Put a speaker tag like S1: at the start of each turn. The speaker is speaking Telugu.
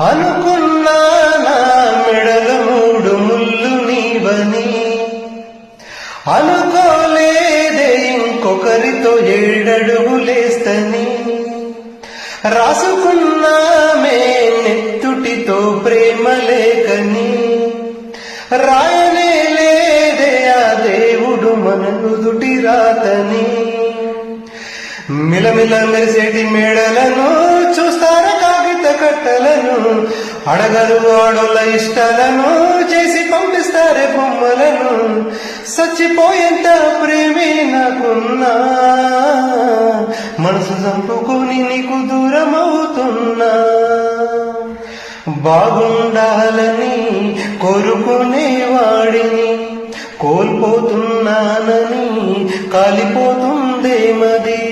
S1: అనుకున్నా నా మెడల 3 ముళ్ళు నీవని, అనుకోలేదే ఇంకొకరితో 7 అడుగులేస్తని, రాసుకున్నామే నెత్తుటితో ప్రేమ లేఖని, రాయనే లేదే ఆ దేవుడు మన నుదుటి రాతని. మిలమిల మెరిసేటి మేడలను చూస్తారా కాగిత కట్టలను, అడగరు ఆడోళ్ళ ఇష్టాలను చేసి పంపిస్తారే బొమ్మలను. చచ్చిపోయేంత ప్రేమే నాకున్నా, మనసు చంపుకొని నీకు దూరం అవుతున్నా. బాగుండాలని కోరుకునేవాడిని, కోల్పోతున్నానని కాలిపోతుందే మది.